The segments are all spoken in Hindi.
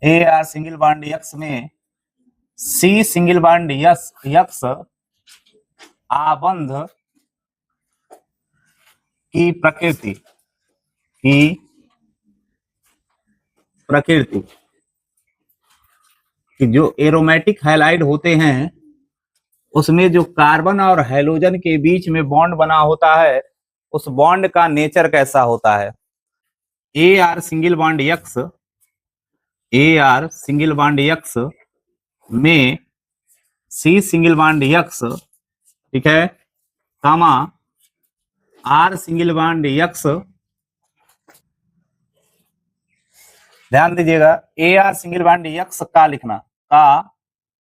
A R single bond x में सी सिंगल बॉन्ड यक्स आबंध की प्रकृति कि जो एरोमेटिक हैलाइड होते हैं उसमें जो कार्बन और हैलोजन के बीच में बॉन्ड बना होता है उस बॉन्ड का नेचर कैसा होता है। A R single bond x में सी सिंगल बॉन्ड यक्स, ठीक है, कामा आर सिंगल बॉन्ड यक्स, ध्यान दीजिएगा, A R single bond x का लिखना, का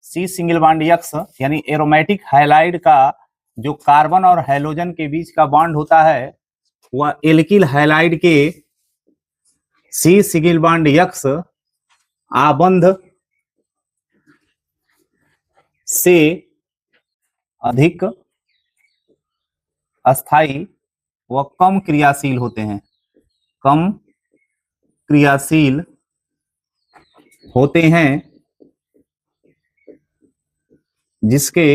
सी सिंगल बॉन्ड यक्स यानी एरोमेटिक हैलाइड का जो कार्बन और हैलोजन के बीच का बॉन्ड होता है वह एल्किल हैलाइड के सी सिंगल बॉन्ड यक्स आबंध से अधिक अस्थाई व कम क्रियाशील होते हैं, कम क्रियाशील होते हैं, जिसके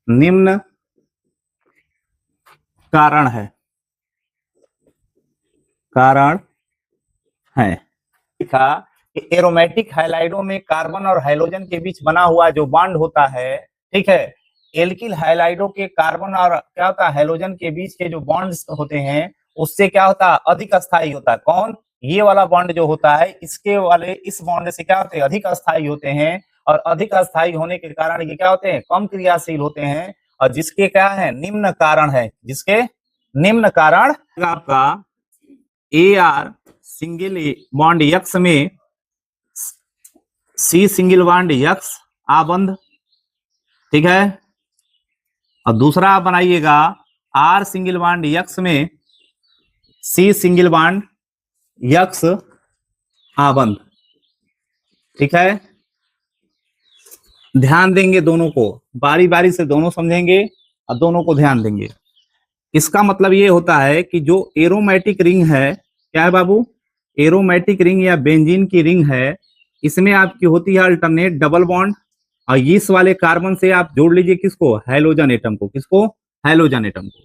निम्न कारण है। लिखा कि एरोमेटिक हैलाइडों में कार्बन और हैलोजन के बीच बना हुआ जो बॉन्ड होता है, ठीक है, एल्किल हैलाइडों के कार्बन और क्या होता है हैलोजन के बीच के जो बॉन्ड्स होते हैं उससे क्या होता है अधिक अस्थाई होता है। कौन? ये वाला बॉन्ड जो होता है इसके वाले इस बॉन्ड से क्या होते हैं अधिक अस्थाई होते हैं और अधिक अस्थाई होने के कारण ये क्या होते हैं कम क्रियाशील होते हैं और जिसके क्या है निम्न कारण है, जिसके निम्न कारण आपका A R single bond x में सी सिंगल बॉन्ड यक्स आबंध, ठीक है, और दूसरा आप बनाइएगा आर सिंगल बॉन्ड यक्स में सी सिंगल बॉन्ड यक्स आबंध, ठीक है। ध्यान देंगे दोनों को, बारी बारी से दोनों समझेंगे और दोनों को ध्यान देंगे। इसका मतलब ये होता है कि जो एरोमेटिक रिंग है, क्या है बाबू, एरोमेटिक रिंग या बेंजीन की रिंग है, इसमें आपकी होती है अल्टरनेट डबल बॉन्ड और इस वाले कार्बन से आप जोड़ लीजिए किसको, हैलोजन एटम को, किसको, हैलोजन एटम को।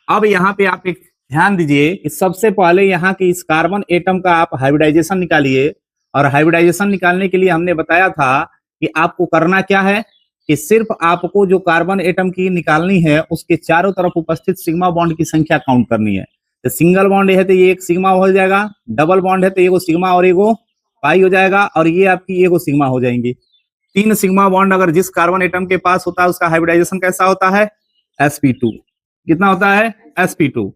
अब यहाँ पे आप एक ध्यान दीजिए कि सबसे पहले यहाँ के इस कार्बन एटम का आप हाइब्रिडाइजेशन निकालिए और हाइब्रिडाइजेशन निकालने के लिए हमने बताया था कि आपको करना क्या है कि सिर्फ आपको जो कार्बन एटम की निकालनी है उसके चारों तरफ उपस्थित सिग्मा बॉन्ड की संख्या काउंट करनी है। तो सिंगल बॉन्ड है तो ये एक सिग्मा हो जाएगा, डबल बॉन्ड है तो एगो सिग्मा और एगो पाई हो जाएगा और ये आपकी एगो सिग्मा हो जाएंगी। 3 सिग्मा बॉन्ड अगर जिस कार्बन एटम के पास होता है उसका हाइब्रिडाइजेशन कैसा होता है, sp2। कितना होता है, sp2।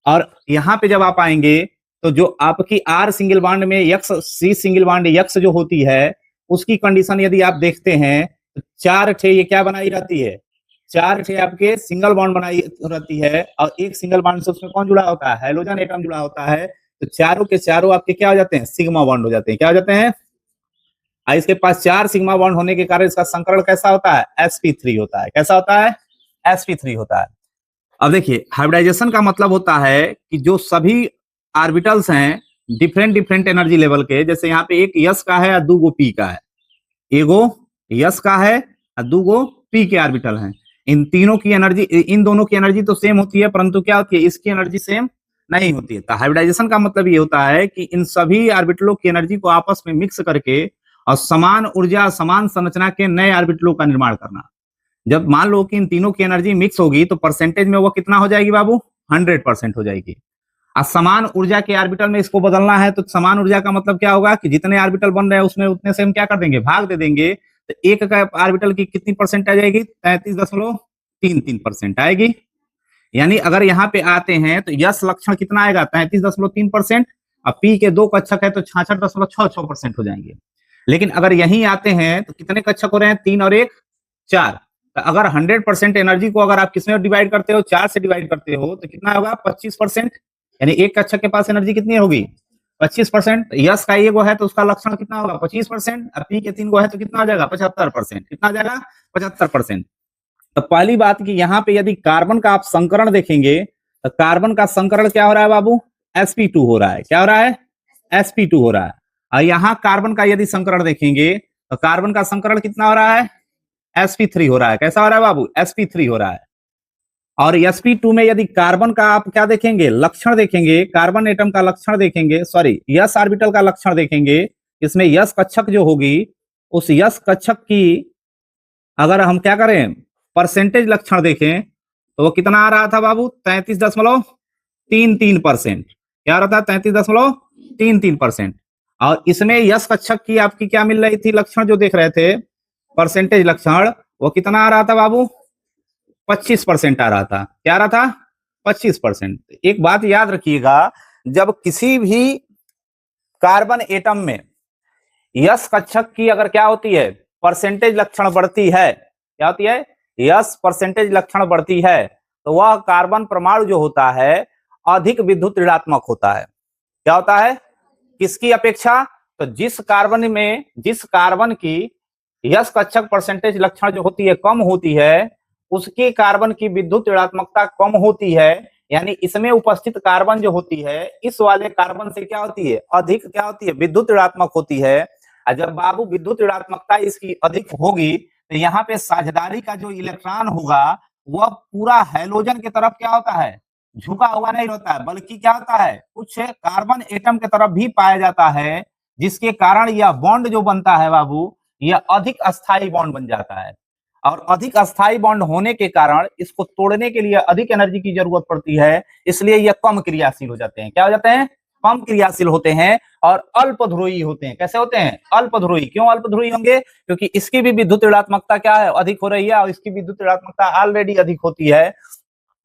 और यहाँ पे जब आप आएंगे तो जो आपकी आर सिंगल बॉन्ड में X C single bond X जो होती है उसकी कंडीशन यदि आप देखते हैं तो 4 ठे ये क्या बनाई रहती है, 4 ठे आपके सिंगल बॉन्ड बनाई रहती है और एक सिंगल बॉन्ड से उसमें कौन जुड़ा होता है, हैलोजन एटम जुड़ा होता है। तो चारों के चारों आपके क्या हो जाते हैं, सिग्मा बॉन्ड हो जाते हैं। क्या हो जाते हैं, इसके पास 4 सिग्मा बॉन्ड होने के कारण इसका संकरण कैसा होता है, sp3 होता है। कैसा होता है, sp3 होता है। अब देखिए हाइब्रिडाइजेशन का मतलब होता है कि जो सभी ऑर्बिटल्स हैं डिफरेंट डिफरेंट एनर्जी लेवल के, जैसे यहाँ पे एक यस का है और 2 पी का है, एगो यस का है और 2 पी के ऑर्बिटल हैं। इन तीनों की एनर्जी, इन दोनों की एनर्जी तो सेम होती है परंतु क्या होती है, इसकी एनर्जी सेम नहीं होती है। तो हाइब्रिडाइजेशन का मतलब ये होता है कि इन सभी ऑर्बिटलों की एनर्जी को आपस में मिक्स करके और समान ऊर्जा समान संरचना के नए ऑर्बिटलों का निर्माण करना। जब मान लो कि इन तीनों की एनर्जी मिक्स होगी तो परसेंटेज में वो कितना हो जाएगी बाबू, 100% हो जाएगी। और समान ऊर्जा के ऑर्बिटल में इसको बदलना है तो समान ऊर्जा का मतलब क्या होगा कि जितने ऑर्बिटल बन रहे हैं उसमें उतने से हम क्या कर देंगे, भाग दे देंगे। तो एक का ऑर्बिटल की कितनी परसेंट आ जाएगी, 33.33% आएगी। यानी अगर यहाँ पे आते हैं तो यस लक्षण कितना आएगा, 33.3% और पी के 2 कक्षक है तो 66.66% हो जाएंगे। लेकिन अगर यहीं आते हैं तो कितने कक्षक हो रहे हैं, 3 और 1 4। तो अगर 100% एनर्जी को अगर आप किसमें डिवाइड करते हो, 4 से डिवाइड करते हो तो कितना होगा, 25%। यानी एक कक्षक के पास एनर्जी कितनी होगी, 25%। यस का एगो है तो उसका लक्षण कितना होगा, 25%। और पी के 3 गो है तो कितना हो जाएगा, 75%। कितना आ जाएगा, 75%। तो पहली बात कि यहाँ पे यदि कार्बन का आप संकरण देखेंगे तो कार्बन का संकरण क्या हो रहा है बाबू, sp2 हो रहा है। क्या हो रहा है? sp2 हो रहा है। और यहाँ कार्बन का यदि संकरण देखेंगे तो कार्बन का संकरण कितना हो रहा है? sp3 हो रहा है। कैसा हो रहा है बाबू? sp3 हो रहा है। और sp2 में यदि कार्बन का आप क्या देखेंगे? लक्षण देखेंगे, कार्बन एटम का लक्षण देखेंगे, सॉरी यस ऑर्बिटल का लक्षण देखेंगे। इसमें यस कक्षक जो होगी, उस यस कक्षक की अगर हम क्या करें, परसेंटेज लक्षण देखें तो वो कितना आ रहा था बाबू? 33.33%। क्या रहा था? 33.33%। और इसमें यस कक्षक की आपकी क्या मिल रही थी? लक्षण जो देख रहे थे, परसेंटेज लक्षण, वो कितना आ रहा था बाबू? 25% आ रहा था। क्या आ रहा था? 25%। एक बात याद रखिएगा, जब किसी भी कार्बन एटम में यस कक्षक की अगर क्या होती है? परसेंटेज लक्षण बढ़ती है। क्या होती है? यस परसेंटेज लक्षण बढ़ती है तो वह कार्बन परमाणु जो होता है अधिक विद्युत ऋणात्मक होता है। क्या होता है? किसकी अपेक्षा? तो जिस कार्बन की यस कक्षक परसेंटेज लक्षण जो होती है कम होती है, उसके कार्बन की विद्युत ऋणात्मकता कम होती है। यानी इसमें उपस्थित कार्बन जो होती है इस वाले कार्बन से क्या होती है? अधिक क्या होती है? विद्युत ऋणात्मक होती है। जब बाबू विद्युत ऋणात्मकता इसकी अधिक होगी तो यहाँ पे साझेदारी का जो इलेक्ट्रॉन होगा वह पूरा हैलोजन की तरफ क्या होता है? झुका हुआ नहीं होता है, बल्कि क्या होता है? कुछ कार्बन एटम की तरफ भी पाया जाता है, जिसके कारण यह बॉन्ड जो बनता है बाबू, यह अधिक अस्थायी बॉन्ड बन जाता है। और अधिक अस्थायी बॉन्ड होने के कारण इसको तोड़ने के लिए अधिक एनर्जी की जरूरत पड़ती है, इसलिए यह कम क्रियाशील हो जाते हैं। क्या हो जाते हैं? कम क्रियाशील होते हैं और अल्पध्रुवी होते हैं। कैसे होते हैं? अल्पध्रुवी। क्यों अल्पध्रुवी होंगे? क्योंकि इसकी भी विद्युत ऋणात्मकता क्या है? अधिक हो रही है और इसकी विद्युत ऋणात्मकता ऑलरेडी अधिक होती है।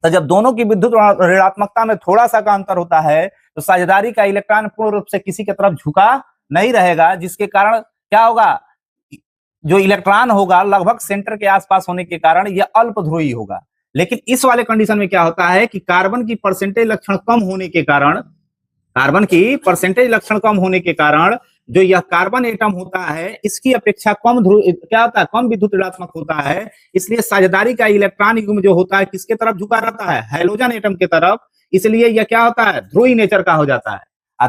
तो जब दोनों की विद्युत ऋणात्मकता में थोड़ा सा का अंतर होता है तो साझेदारी का इलेक्ट्रॉन पूर्ण रूप से किसी की तरफ झुका नहीं रहेगा, जिसके कारण क्या होगा? जो इलेक्ट्रॉन होगा लगभग सेंटर के आसपास होने के कारण यह अल्पध्रुवी होगा। लेकिन इस वाले कंडीशन में क्या होता है कि कार्बन की परसेंटेज लक्षण कम होने के कारण, कार्बन की परसेंटेज लक्षण कम होने के कारण जो यह कार्बन एटम होता है इसकी अपेक्षा कम क्या होता है? कम विद्युत ऋणात्मक होता है। इसलिए साझेदारी का इलेक्ट्रॉन युग्म जो होता है किसके तरफ झुका रहता है? हैलोजन एटम के तरफ। इसलिए यह क्या होता है? ध्रुवी नेचर का हो जाता है।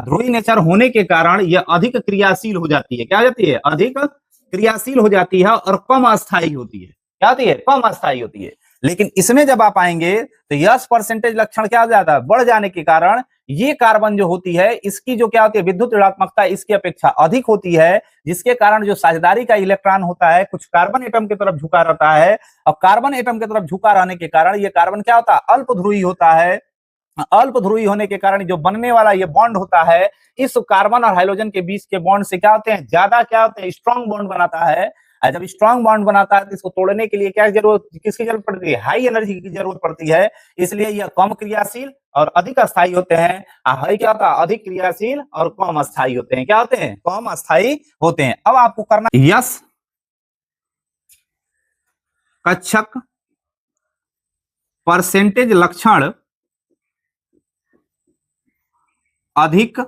ध्रुवी नेचर होने के कारण यह अधिक क्रियाशील हो जाती है। क्या हो जाती है? अधिक क्रियाशील हो जाती है और कम अस्थायी होती है। क्या होती है? कम अस्थायी होती है। लेकिन इसमें जब आप आएंगे तो यस परसेंटेज लक्षण क्या हो जाता है? बढ़ जाने के कारण ये कार्बन जो होती है इसकी जो क्या होती है? विद्युत ऋणात्मकता इसकी अपेक्षा अधिक होती है, जिसके कारण जो साझेदारी का इलेक्ट्रॉन होता है कुछ कार्बन एटम की तरफ झुका रहता है। और कार्बन एटम की तरफ झुका रहने के कारण ये कार्बन क्या होता है? अल्पध्रुवी होता है। अल्पध्रुवी होने के कारण जो बनने वाला ये बॉन्ड होता है इस कार्बन और हाइड्रोजन के बीच के बॉन्ड से क्या होते हैं? ज्यादा क्या होते हैं? स्ट्रॉन्ग बॉन्ड बनाता है। और जब स्ट्रॉन्ग बॉन्ड बनाता है तो इसको तोड़ने के लिए क्या जरूरत, किसकी जरूरत पड़ती है? हाई एनर्जी की जरूरत पड़ती है। इसलिए यह कम क्रियाशील और अधिक अस्थायी होते हैं। हाई क्या होता है? अधिक क्रियाशील और कम अस्थायी होते हैं। क्या होते हैं? कम अस्थायी होते हैं। अब आपको करना यस कक्षक परसेंटेज लक्षण अधिक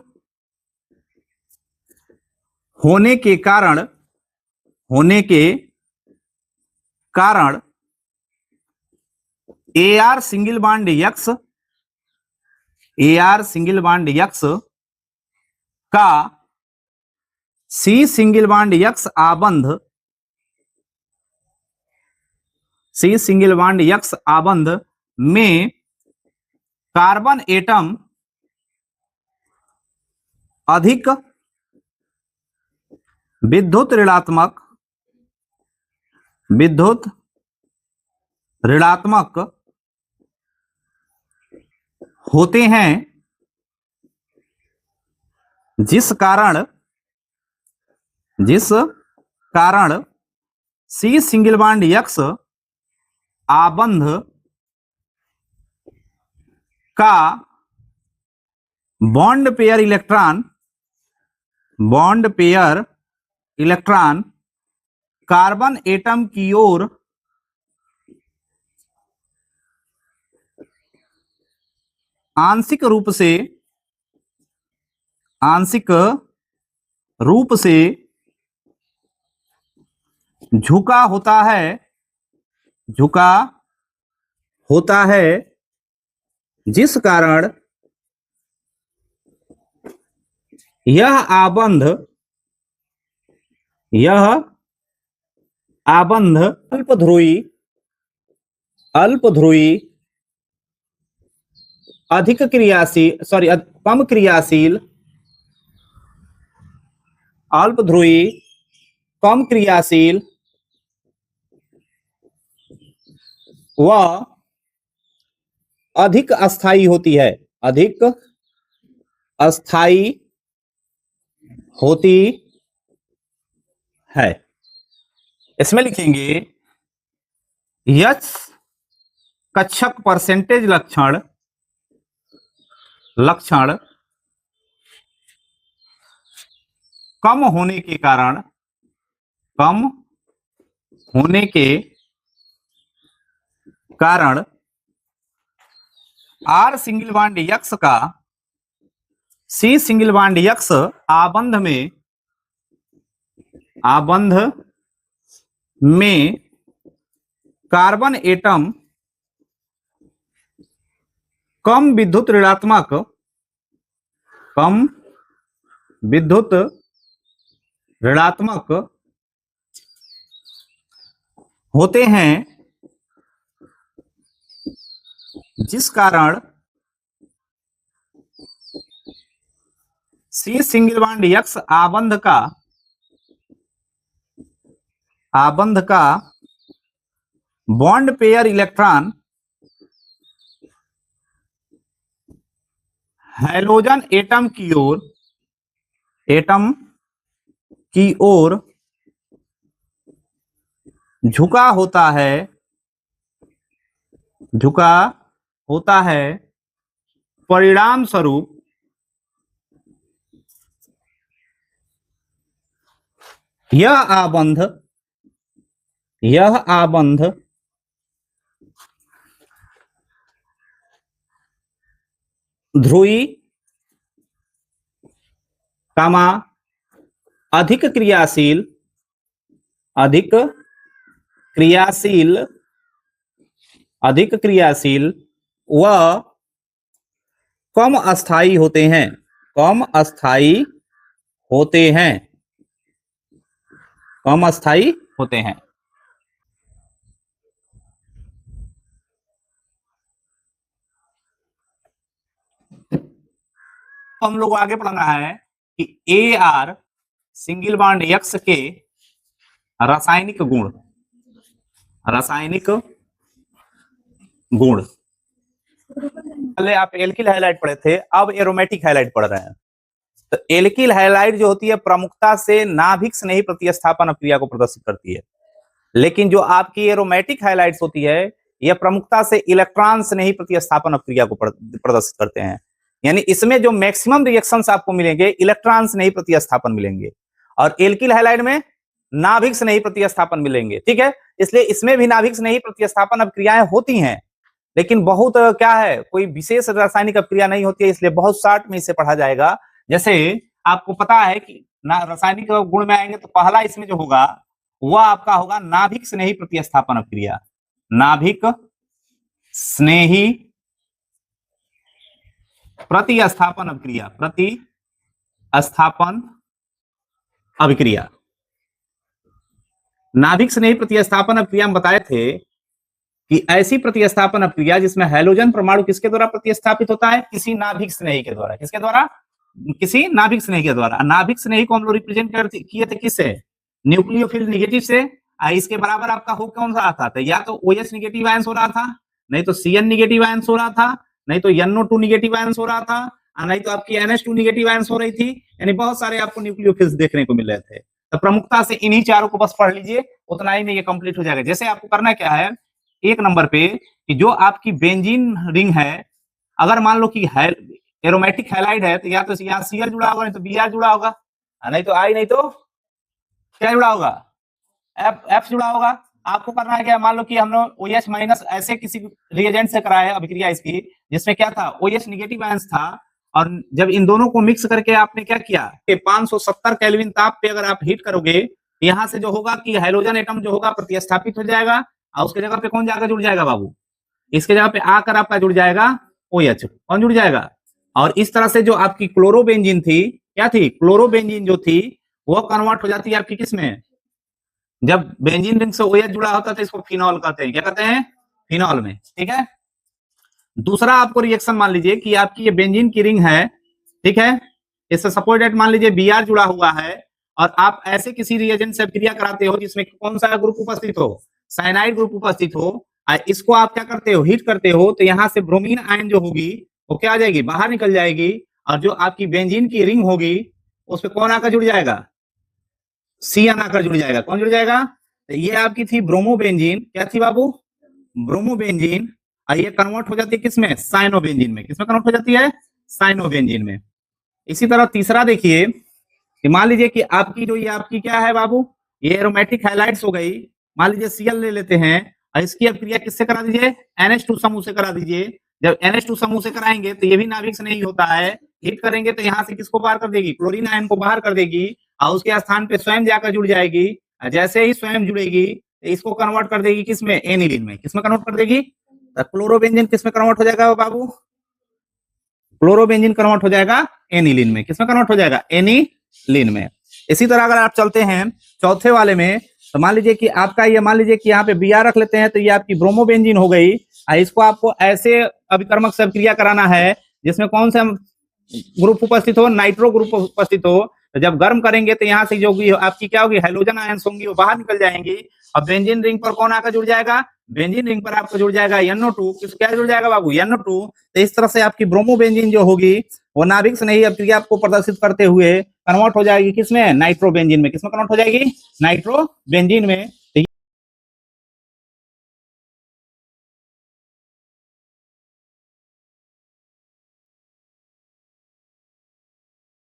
होने के कारण AR सिंगल बॉन्ड यक्स का C सिंगल बॉन्ड यक्स आबंध में कार्बन एटम अधिक विद्युत ऋणात्मक होते हैं, जिस कारण C सिंगल बॉन्ड यक्स आबंध का bond pair electron carbon atom की ओर आंशिक रूप से झुका होता है, जिस कारण यह आबंध अल्पध्रुवी अधिक क्रियाशील कम क्रियाशील अल्पध्रुवी कम क्रियाशील व अधिक अस्थायी होती है, अधिक अस्थायी होती है। इसमें लिखेंगे यच कक्षक परसेंटेज लक्षण कम होने के कारण आर सिंगल बॉन्ड यक्स का सी सिंगल बॉन्ड यक्स आबंध में कार्बन एटम कम विद्युत ऋणात्मक होते हैं, जिस कारण सी सिंगल बॉन्ड यक्स आबंध का bond pair electron halogen atom की ओर झुका होता है, परिणाम स्वरूप यह आबंध ध्रुवी अधिक क्रियाशील व कम अस्थायी होते हैं। हम लोग आगे पढ़ना है कि AR सिंगल बॉन्ड यक्स के रासायनिक गुण। पहले आप एल्किल हैलाइड पढ़े थे, अब एरोमेटिक हैलाइड पढ़ रहे हैं। तो एल्किल हैलाइड जो होती है प्रमुखता से नाभिक स्नेही प्रतिस्थापन अभिक्रिया को प्रदर्शित करती है, लेकिन जो आपकी एरोमेटिक हैलाइड्स होती है यह प्रमुखता से इलेक्ट्रॉन स्नेही प्रतिस्थापन अभिक्रिया को प्रदर्शित करते हैं। यानी इसमें जो मैक्सिमम रिएक्शंस आपको मिलेंगे इलेक्ट्रॉन स्नेही प्रतिस्थापन मिलेंगे, और एल्किल हैलाइड में नाभिक स्नेही प्रतिस्थापन मिलेंगे। ठीक है, इसलिए इसमें भी नाभिक स्नेही प्रतिस्थापन अभिक्रियाएं होती हैं, लेकिन बहुत क्या है, कोई विशेष रासायनिक अभिक्रिया नहीं होती है, इसलिए बहुत शॉर्ट में इसे पढ़ा जाएगा। जैसे आपको पता है कि रासायनिक गुण में आएंगे तो पहला इसमें जो होगा वह आपका होगा नाभिक स्नेही प्रतिस्थापन अभिक्रिया, नाभिक स्नेही प्रतिस्थापन अभिक्रिया। नाभिक स्नेही प्रतिस्थापन अभिक्रिया हम बताए थे कि ऐसी प्रतिस्थापन अभिक्रिया जिसमें हैलोजन परमाणु किसके द्वारा प्रतिस्थापित होता है, किसी नाभिक स्नेही के द्वारा। किसके द्वारा? किसी नाभिक स्नेही के द्वारा। नाभिक स्नेही को हम लोग रिप्रेजेंट किए थे किससे? न्यूक्लियोफिल नेगेटिव से। इसके बराबर आपका हुक कौन सा आता था? या तो OH नेगेटिव आयंस हो रहा था, नहीं तो CN नेगेटिव आयंस हो रहा था, नहीं तो NO2 नेगेटिव आयंस हो रहा था, नहीं तो आपकी NH2 नेगेटिव आयंस हो रही थी। यानी बहुत सारे आपको न्यूक्लियोफिल्स देखने को मिल रहे थे। तो प्रमुखता से इन्हीं चारों को बस पढ़ लीजिए, उतना ही में ये कंप्लीट हो जाएगा। जैसे आपको करना क्या है, एक नंबर पे कि जो आपकी बेंजीन रिंग है, अगर मान लो कि एरोमेटिक हैलाइड है तो या तो यहाँ Cl जुड़ा होगा, नहीं तो Br जुड़ा होगा, नहीं तो I, नहीं तो क्या जुड़ा होगा, F जुड़ा होगा। आपको करना है क्या, मान लो कि हम लोग OH माइनस ऐसे किसी रिएजेंट से कराया अभिक्रिया इसकी, जिसमें क्या था, OH नेगेटिव आयंस था, और जब इन दोनों को मिक्स करके आपने क्या किया कि 570 केल्विन ताप पे अगर आप हीट करोगे, यहाँ से जो होगा कि हाइड्रोजन एटम जो होगा प्रतिस्थापित हो जाएगा, और उसके जगह पे कौन जाकर जुड़ जाएगा बाबू, इसके जगह पे आकर आपका जुड़ जाएगा OH। कौन जुड़ जाएगा? और इस तरह से जो आपकी क्लोरोबेंजीन थी क्या थी, क्लोरोबेंजीन जो थी वो कन्वर्ट हो जाती है आपकी किस में, जब बेंजीन रिंग से OH जुड़ा होता है तो इसको फिनॉल कहते हैं, क्या कहते हैं, फिनॉल में। ठीक है, दूसरा आपको रिएक्शन मान लीजिए कि आपकी ये बेंजीन की रिंग है, ठीक है, इससे सपोज दैट मान लीजिए Br जुड़ा हुआ है और आप ऐसे किसी रिएजेंट से क्रिया कराते हो जिसमें कौन सा ग्रुप उपस्थित हो, साइनाइड ग्रुप उपस्थित हो, इसको आप क्या करते हो, हीट करते हो, तो यहाँ से ब्रोमीन आयन जो होगी वो क्या आ जाएगी, बाहर निकल जाएगी, और जो आपकी बेंजीन की रिंग होगी उस पर कौन आकर जुड़ जाएगा, CN आकर जुड़ जाएगा। कौन जुड़ जाएगा, तो ये आपकी थी ब्रोमोबेंजीन, क्या थी बाबू, ब्रोमोबेंजीन, और ये कन्वर्ट हो जाती है किसमें, साइनोबेंजीन में। किसमें कन्वर्ट हो जाती है, साइनोबेंजीन में। इसी तरह तीसरा देखिए, मान लीजिए कि आपकी जो ये आपकी क्या है बाबू, ये एरोमेटिक हैलाइड्स हो गई, मान लीजिए Cl ले लेते हैं और इसकी अब क्रिया किससे करा दीजिए, NH2 समूह से करा दीजिए। जब NH2 समूह से कराएंगे तो ये भी नाभिक से नहीं होता है, हीट करेंगे तो यहाँ से किसको बाहर कर देगी, क्लोरीन आयन को बाहर कर देगी, और उसके स्थान पे स्वयं जाकर जुड़ जाएगी। जैसे ही स्वयं जुड़ेगी तो इसको कन्वर्ट कर देगी किसमें, एनिलीन में। किसमें कन्वर्ट कर देगी, तो क्लोरोबेंजीन किसमें कन्वर्ट हो जाएगा बाबू, क्लोरोबेंजीन कन्वर्ट हो जाएगा एनिलीन में। किसमें कन्वर्ट हो जाएगा, एनिलीन में। इसी तरह अगर आप चलते हैं चौथे वाले में, तो मान लीजिए कि आपका ये, मान लीजिए कि यहाँ पे Br रख लेते हैं, तो ये आपकी ब्रोमोबेंजीन हो गई, इसको आपको ऐसे अभिकर्मक से क्रिया कराना है जिसमें कौन सा ग्रुप उपस्थित हो, नाइट्रो ग्रुप उपस्थित हो। तो जब गर्म करेंगे तो यहाँ से जो आपकी क्या होगी, हाइड्रोजन आयंस होंगी वो बाहर निकल जाएंगी, और बेंजीन रिंग पर कौन आकर जुड़ जाएगा, बेंजीन रिंग पर आपको जुड़ जाएगा NO2। किस क्या जुड़ जाएगा बाबू, NO2। तो इस तरह से आपकी ब्रोमोबेंजीन जो होगी वो नाभिक से नहीं क्रिया आपको प्रदर्शित करते हुए कन्वर्ट हो जाएगी किसमें, नाइट्रोबेंजीन में। किसमें कन्वर्ट हो जाएगी, नाइट्रोबेंजीन में।